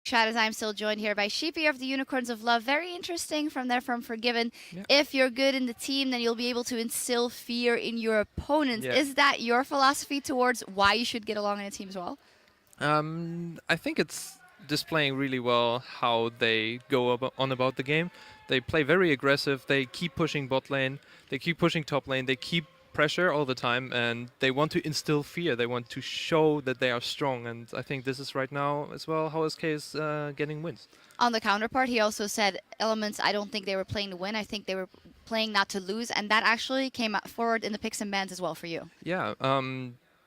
Chat, as I'm still joined here by Sheepy of the Unicorns of Love. Very interesting from there from Forgiven. Yeah. If you're good in the team, then you'll be able to instill fear in your opponents. Yeah. Is that your philosophy towards why you should get along in a team as well? I think it's displaying really well how they go on about the game. They play very aggressive. They keep pushing bot lane. They keep pushing top lane. They keep pressure all the time, and they want to instill fear. They want to show that they are strong, and I think this is right now as well how SK is getting wins. On the counterpart, he also said, Elements, I don't think they were playing to win. I think they were playing not to lose, and that actually came forward in the picks and bans as well for you. Yeah,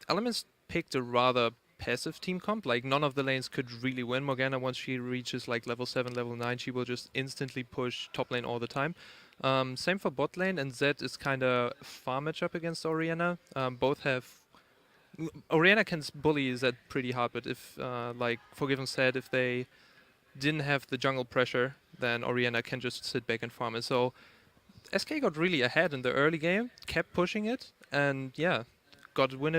Elements picked a rather passive team comp. Like, none of the lanes could really win. Morgana, once she reaches like level 7, level 9, she will just instantly push top lane all the time. Same for bot lane, and Zed is kind of farm matchup against Orianna. Both have... Orianna can bully Zed pretty hard, but if, like Forgiven said, if they didn't have the jungle pressure, then Orianna can just sit back and farm it. So SK got really ahead in the early game, kept pushing it, and yeah, got win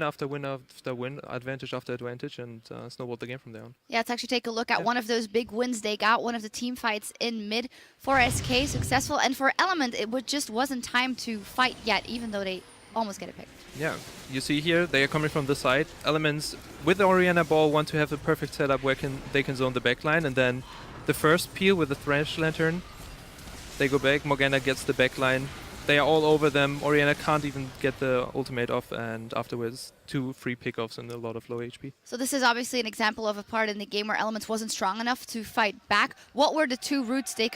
after win after win, advantage after advantage, and snowballed the game from there on. Yeah, let's actually take a look at one of those big wins they got, one of the team fights in mid for SK, successful, and for Element, it just wasn't time to fight yet, even though they almost get a pick. Yeah, you see here, they are coming from the side. Elements, with the Orianna ball, want to have a perfect setup where they can zone the backline, and then the first peel with the Thresh Lantern, they go back, Morgana gets the backline. They are all over them. Orianna can't even get the ultimate off, and afterwards 2 free pickoffs and a lot of low HP. So this is obviously an example of a part in the game where Elements wasn't strong enough to fight back. What were the routes they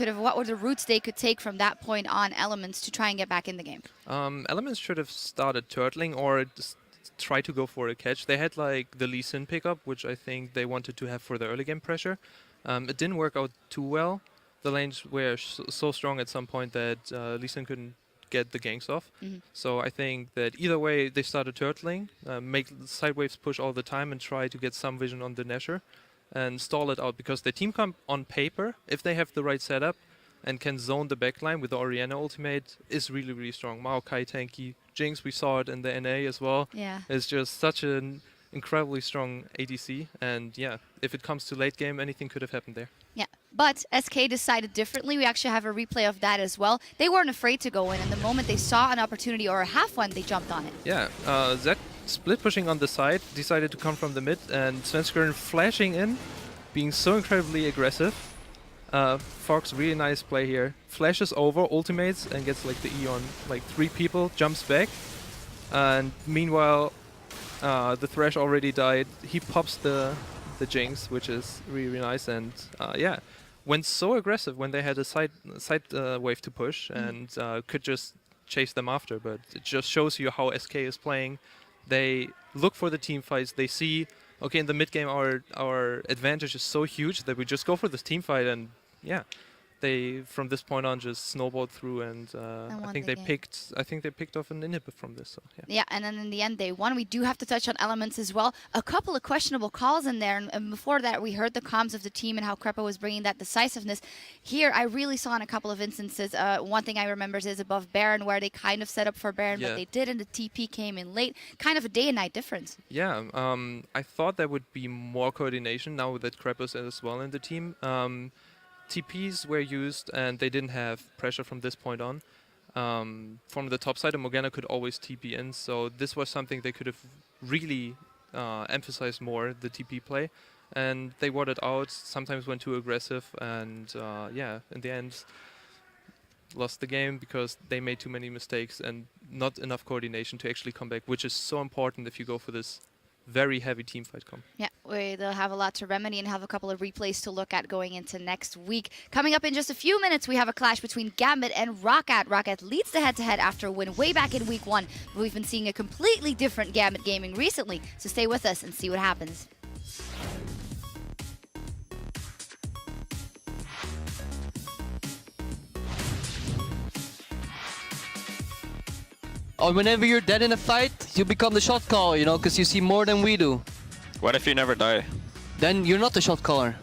could take from that point on Elements to try and get back in the game? Elements should have started turtling or just try to go for a catch. They had like the Lee Sin pickup, which I think they wanted to have for the early game pressure. It didn't work out too well. The lanes were so strong at some point that Lee Sin couldn't get the ganks off. So I think that either way they started turtling, make side waves push all the time and try to get some vision on the Nashor and stall it out, because the team comp on paper, if they have the right setup and can zone the backline with the Orianna ultimate, is really, really strong. Maokai tanky, Jinx, we saw it in the NA as well. Yeah. It's just such an incredibly strong ADC, and yeah, if it comes to late game, anything could have happened there. Yeah, but SK decided differently. We actually have a replay of that as well. They weren't afraid to go in, and the moment they saw an opportunity or a half one, they jumped on it. Yeah, Zed split pushing on the side, decided to come from the mid, and Svenskeren flashing in, being so incredibly aggressive. Fox, really nice play here. Flashes over, ultimates, and gets like the E on like 3 people, jumps back, and meanwhile the Thresh already died. He pops the Jinx, which is really, really nice, and yeah, went so aggressive when they had a side wave to push and could just chase them after. But it just shows you how SK is playing. They look for the team fights. They see, okay, in the mid game our advantage is so huge that we just go for this team fight, and yeah, they from this point on just snowballed through, and I think they picked off an inhib from this. So, yeah. Yeah, and then in the end they won. We do have to touch on Elements as well. A couple of questionable calls in there, and before that we heard the comms of the team and how Krepa was bringing that decisiveness. Here I really saw in a couple of instances, one thing I remember is above Baron, where they kind of set up for Baron, but they did, and the TP came in late. Kind of a day and night difference. Yeah, I thought there would be more coordination now that Krepa is as well in the team. TPs were used, and they didn't have pressure from this point on. From the top side, and Morgana could always TP in, so this was something they could have really emphasized more, the TP play. And they warded out, sometimes went too aggressive, and yeah, in the end, lost the game because they made too many mistakes and not enough coordination to actually come back, which is so important if you go for this very heavy team fight comp. Yeah, they'll have a lot to remedy and have a couple of replays to look at going into next week. Coming up in just a few minutes, we have a clash between Gambit and Roccat. Roccat leads the head-to-head after a win way back in week 1, but we've been seeing a completely different Gambit gaming recently, so stay with us and see what happens. Or whenever you're dead in a fight, you become the shot caller, you know, because you see more than we do. What if you never die? Then you're not the shot caller.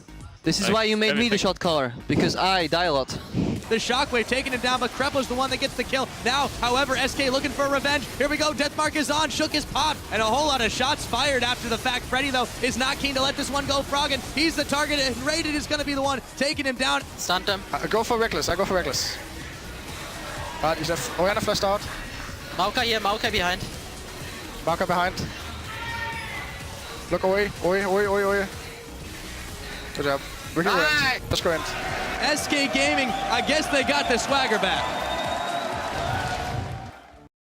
This is Like, why you made me the everything. shot caller, because I die a lot. The shockwave taking him down, but Krepo's the one that gets the kill. Now, however, SK looking for revenge. Here we go, Deathmark is on, Shook is popped, and a whole lot of shots fired after the fact. Freddy, though, is not keen to let this one go. Froggen, he's the target, and Rated is going to be the one taking him down. Stunned him. I go for Reckless, I go for Reckless. Right, he's Orianna flashed out. Maokai here, Maokai behind. Marker behind. Look away, away. Good job. We can end. Let's go end. SK Gaming, I guess they got the swagger back.